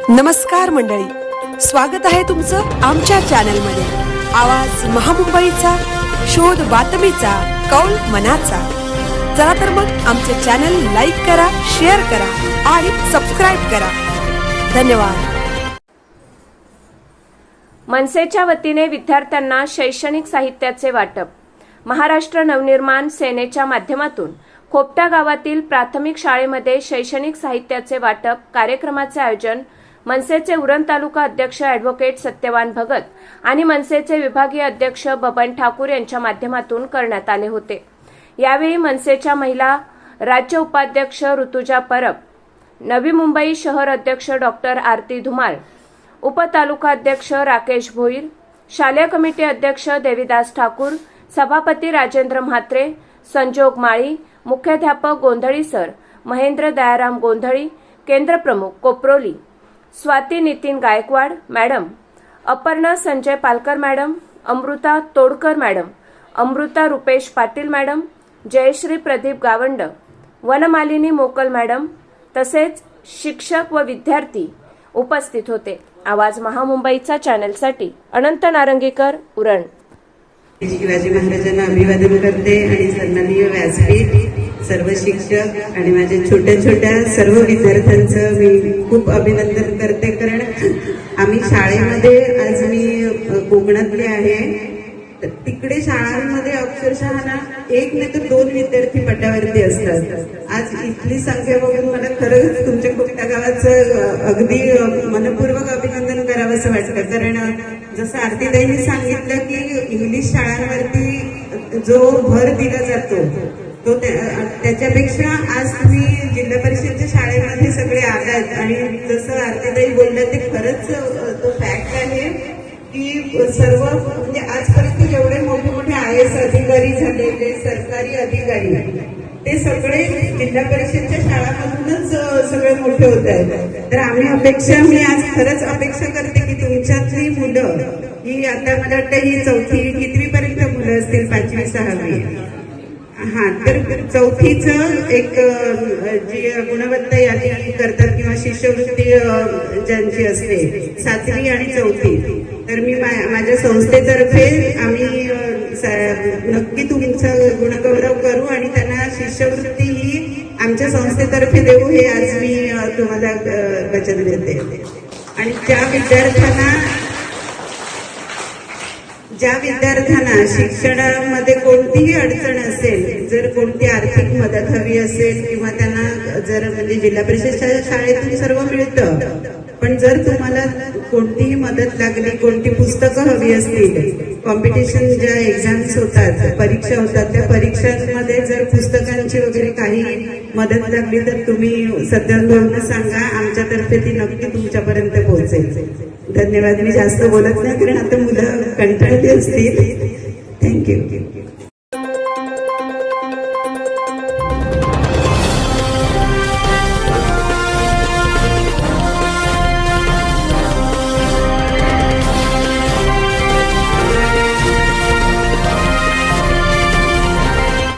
नमस्कार मंडळी, स्वागत आहे तुमचं आमच्या चॅनलमध्ये। आवाज महामुंबईचा, शोध बातमीचा, कौल मनाचा। चला तर मग आमचे चॅनल लाईक करा, शेअर करा आणि सबस्क्राइब करा। धन्यवाद। मनसेच्या वतीने विद्यार्थ्यांना शैक्षणिक साहित्याचे वाटप। महाराष्ट्र नवनिर्माण सेनेच्या माध्यमातून खोपटा गावातील प्राथमिक शाळेमध्ये शैक्षणिक साहित्याचे वाटप कार्यक्रमाचे आयोजन मनसेचे उरण तालुका अध्यक्ष ॲडव्होकेट सत्यवान भगत आणि मनसेचे विभागीय अध्यक्ष बबन ठाकूर यांच्या माध्यमातून करण्यात आले होते। यावेळी मनसेच्या महिला राज्य उपाध्यक्ष ऋतुजा परब, नवी मुंबई शहर अध्यक्ष डॉक्टर आरती धुमाळ, उपतालुका अध्यक्ष राकेश भोईर, शालेय कमिटी अध्यक्ष देवीदास ठाकूर, सभापती राजेंद्र म्हात्रे, संजोग माळी, मुख्याध्यापक गोंधळी सर, महेंद्र दयाराम गोंधळी, केंद्र प्रमुख Koparoli, Swati Nitin Gaikwad madam, Aparna Sanjay Palkar madam, Amruta Todkar madam, Amruta Rupesh Patil madam, Jayashree Pradeep Gawand, Vanmalini Mokal madam तसेच शिक्षक व विद्यार्थी उपस्थित होते। आवाज महामुंबईचा चॅनलसाठी अनंत नारंगीकर, उरण। शिवाजी महाराजांना अभिवादन करते आणि सन्माननीय व्यासपीठ, सर्व शिक्षक आणि माझ्या छोट्या छोट्या सर्व विद्यार्थ्यांचं मी खूप अभिनंदन करते। कारण आम्ही शाळेमध्ये, आज मी कोकणातली आहे, तर तिकडे शाळांमध्ये अक्षरशः ना एक नाही तर दोन विद्यार्थी पटावरती असतात। आज इथली संख्या बघून मला खरंच तुमच्या खोपटा गावाचं अगदी मनपूर्वक अभिनंदन करावं असं वाटतं। कारण जसं आरतीताईंनी सांगितलं की इंग्लिश शाळांवरती जो भर दिला जातो तो त्याच्यापेक्षा आज तुम्ही जिल्हा परिषदच्या शाळेमध्ये सगळे आलात आणि जसं आरतीताई बोलल्या ते खरंच तो फॅक्ट आहे की सर्व म्हणजे आजपर्यंत जेवढे मोठे मोठे IAS अधिकारी झालेले सरकारी अधिकारी ते सगळे जिल्हा परिषदच्या शाळांमधूनच सगळे मोठे होत आहेत। तर मी आज खरंच अपेक्षा करते की तुमच्यातली मुलं ही, आता मला वाटतं ही चौथी कितवी पर्यंत मुलं असतील, 5वी 6वी, तर चौथीचं एक जी गुणवत्ता यादी करतात किंवा शिष्यवृत्ती ज्यांची असते 7वी आणि 4थी, तर मी माझ्या संस्थेतर्फे आम्ही नक्की तुमचा गुणगौरव करू आणि त्यांना शिष्यवृत्ती ही आमच्या संस्थेतर्फे देऊ, हे आज मी तुम्हाला वचन देते। आणि ज्या विद्यार्थ्यांना शिक्षणामध्ये कोणतीही अडचण असेल, जर कोणती आर्थिक मदत हवी असेल किंवा त्यांना जर म्हणजे जिल्हा परिषदच्या शाळेतून सर्व मिळतं, पण जर तुम्हाला कोणतीही मदत लागली, कोणती पुस्तकं हवी असतील, कॉम्पिटिशन ज्या एक्झाम्स होतात, परीक्षा होतात, त्या परीक्षांमध्ये जर पुस्तकांची वगैरे काही मदत लागली तर तुम्ही सत्यानुभवानं सांगा, आमच्यातर्फे ती नक्की तुमच्यापर्यंत पोहोचेल। धन्यवाद। मी जास्त बोलत नाही कारण आता मुलं कंटाळली असतील। थँक्यू।